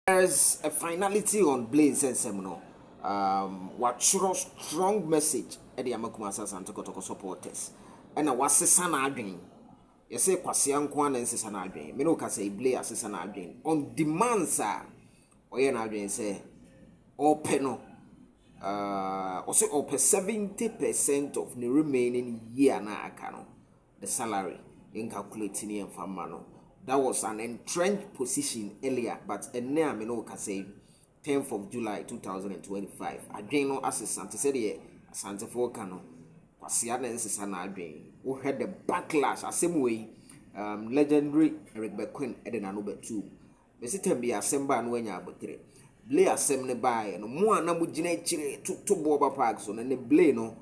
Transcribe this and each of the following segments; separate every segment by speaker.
Speaker 1: There's a finality on Blay and Seminole. What strong message at the Amakumasa Asante Kotoko supporters. And I was a son adwin. You say Kwasian Kwan and Sisan adwin. Me no ka say Blay as Sisan adwin. On demand, sir. Oye na adwin say open also open 70% of the remaining year na akano. The salary in calculating and famano. That was an entrenched position earlier, but now I know can say 10th of July 2025. Again, no assistant said here, Asante Kotoko, Kwasiana and Sisana again. Who had the backlash, same way, legendary Eric Bequin, Eden and Uber 2. Mesitem be assemble and when you are Blay assembly by and more Namujine to Boba Parks on and Blay no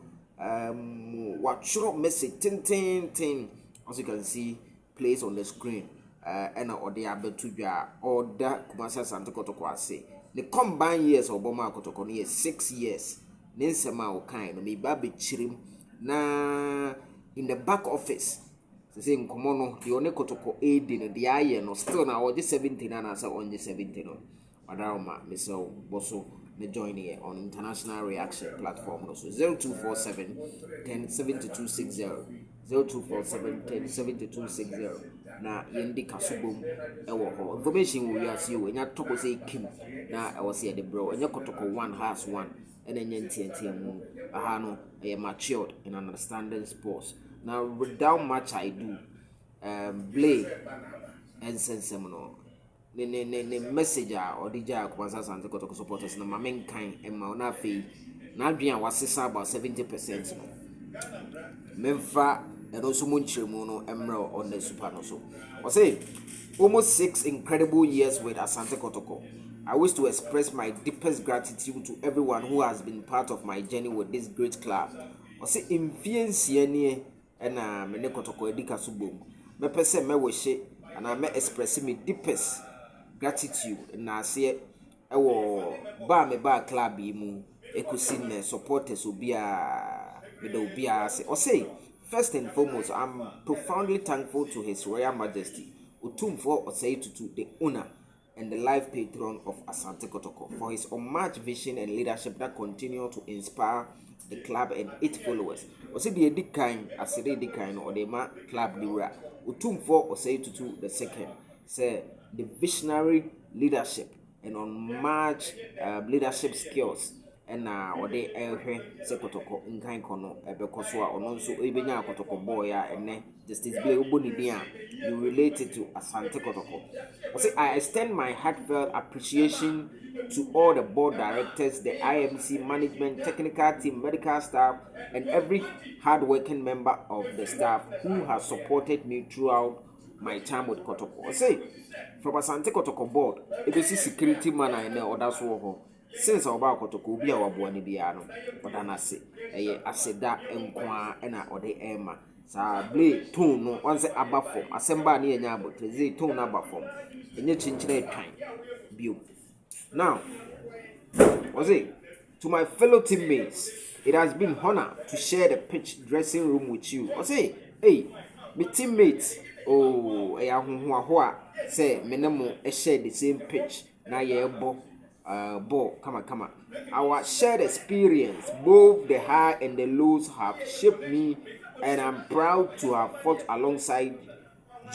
Speaker 1: what short message tin as you can see plays on the screen. And or the able to be or that Kumasa Asante Kotoko say the combined years of Boma Kotoko is 6 years. Ninsema o kind me baby chirim na in the back office. Say Nkomono the only Kotoko aid in the eye no still now or 17 and as on the 17 no. Adaroma Mr. Bosso me join here on international reaction platform also 0247 10 7260 0247 10 7260 na yendi kasubom ewo ho information we are you enya toko say kim na I was here the bro enya kotoko 1 has 1 and enya ntnt mu aha no matured in understanding sports now without much I do Blay and sensemono ne message or DJ Kwasa Asante Kotoko supporters na mamen kan e ma na fe na adwen a wasesa about 70% no memfa and also munchiremu no emro on the super no so I say almost 6 incredible years with Asante Kotoko. I wish to express my deepest gratitude to everyone who has been part of my journey with this great club. I say influence nie na me ne Kotoko edika subom me pese me wehye and I may express me deepest gratitude na say ewo ba me ba club yi mu ekusi ne supporters obia me da obia say o say first and foremost I'm profoundly thankful to His Royal Majesty Otumfo Osei Tutu, the owner and the life patron of Asante Kotoko, for his unmatched vision and leadership that continue to inspire the club and its followers. Ose the edikan asede edikan or the ma club dira Otumfo Osei Tutu the second say the visionary leadership and unmatched leadership skills and or the se Kotoko nkan kono ebekoso a ono nso ebenya Kotoko boy a ene justice Blay oboni dia you related to Asante Kotoko. I extend my heartfelt appreciation to all the board directors, the IMC management, technical team, medical staff, and every hardworking member of the staff who has supported me throughout my time with Kotoko. From Asante Kotoko board, it is security man I know that's what since about Kotoko be our boy Nibiano, but I say that and kwa and I or the Emma. Sa Blay tone no once above form asemba na enya abot ze tone above form enye chinchire twan bio now was it to my fellow teammates, it has been honor to share the pitch dressing room with you. Hey my teammates oh eh ahoho a say me ne mo share the same pitch na ye ball come our shared experience both the high and the lows have shaped me, and I'm proud to have fought alongside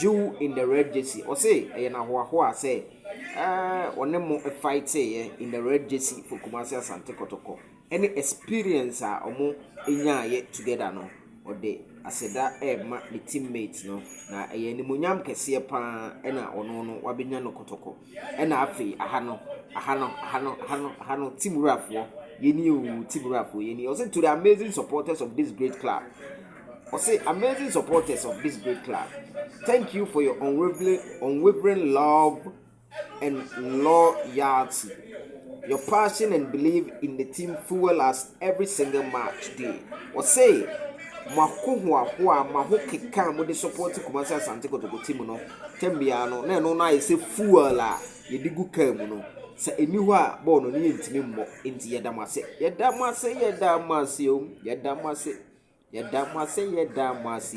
Speaker 1: you in the red jersey. Or say na ho say onemo fight say in the red jersey for Kumasi Asante Kotoko. Any experience omo enya ye together no or de aseda ma the teammates no na ni munyam kese pa na ono no wabenya no Kotoko na afi ahano team rafo yeni o team rafo yeni. Also to the amazing supporters of this great club. Amazing supporters of this great club, thank you for your unwavering love and loyalty. Your passion and belief in the team fuel us every single match day. Mahokeka mo de support Kumasi Asante Kotoko team no tembiano na no na say fuel a ye digu kam no sa eni ho a ball no ne ntimi mmo enti yedamase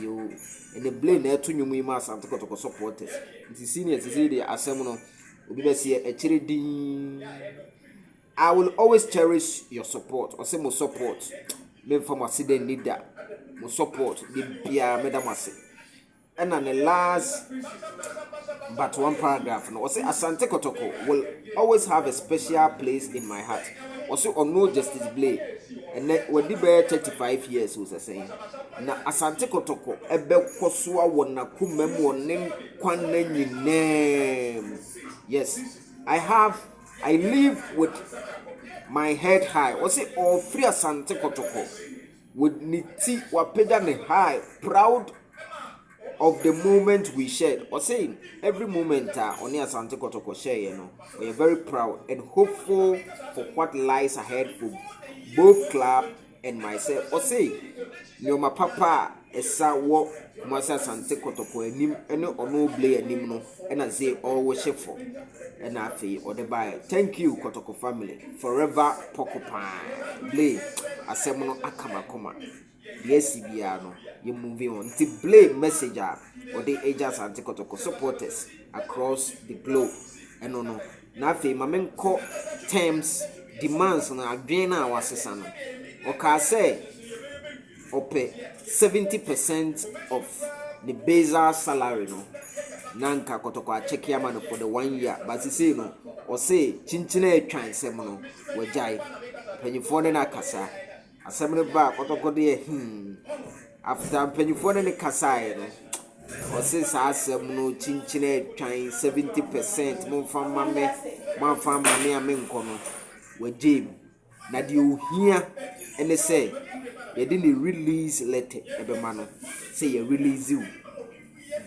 Speaker 1: o and the Blay na to nyumu ma Asante Kotoko supporters nti senior ti say the asem no obi be say e chire din. I will always cherish your support. Or say mo support. Me from accident need that. Mo support the bia madam ase. And on the last but one paragraph no say Asante Kotoko will always have a special place in my heart. Also on no justice Blay. And when the bear 35 years was saying. Na Asante Kotoko ebe kwosua wona kumem wonen kwanna nyinem. Yes, I live with my head high. Was it all free Asante Kotoko with niti wapeda ne high, proud of the moment we shared. Or saying every moment on Asante Kotoko share, you know, we are very proud and hopeful for what lies ahead for both club and myself. Or say, my papa esa wo Masa Asante Kotoko enim ene ono Blay enim no and I say always for and I feel or the buy. Thank you, Kotoko family. Forever Pokopine. Blay asemono akama koma. Yes, Biano, you moving on. The Blay messenger or the agents and Kotoko supporters across the globe. And no, nothing, my men call terms, demands on our Adriana was son. Okay, say, ope 70% of the base salary. No, Nanka Kotoko check your man for the 1 year, but you say no, or say, Chinchine trying semono, wajai, when you phone in a casa. Assembly back, Kotoko de after pennyfone in the Kasai, or since I said no chinchine trying 70% more from mamma, my family, and Mencono, where Jim. Now you hear and they say, they didn't release letter, every man say you release you.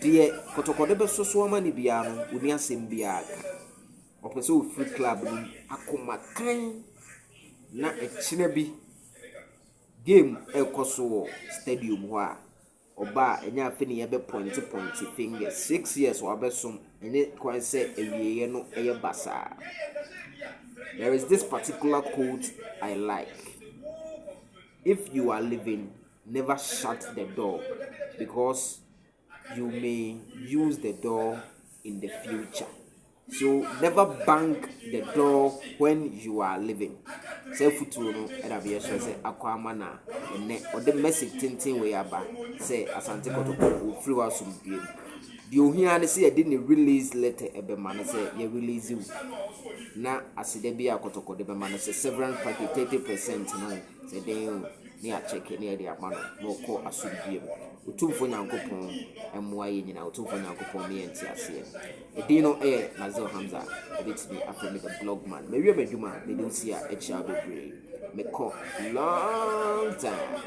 Speaker 1: Dear Kotoko de Besso Mani Biano, Unia Simbiaga, or pursue free club, Akuma kind, not a chinebi. Game Ekoso Stadium wa oba enya afeni ebe point finger 6 years wa besom ene kwan say ewiye no eye basa. There is this particular quote I like. If you are living, never shut the door because you may use the door in the future. So never bang the door when you are living. Say futu no e da be sure say akwama na ene or the message tintin we aba say Asante Kotoko free wa sum biem. The ohia ne say e didn't release letter ebe man say ye release you. Na aside bia Kotoko de be man say several party 30% no say den ni a check ni e de amano no ko asum biem. Utumfo nyankopon emwa ye nyina utumfo nyankopon me enti ase e no Nazel Hamza edit me after me the blog man me we meduma me don see a echa be brave me call long time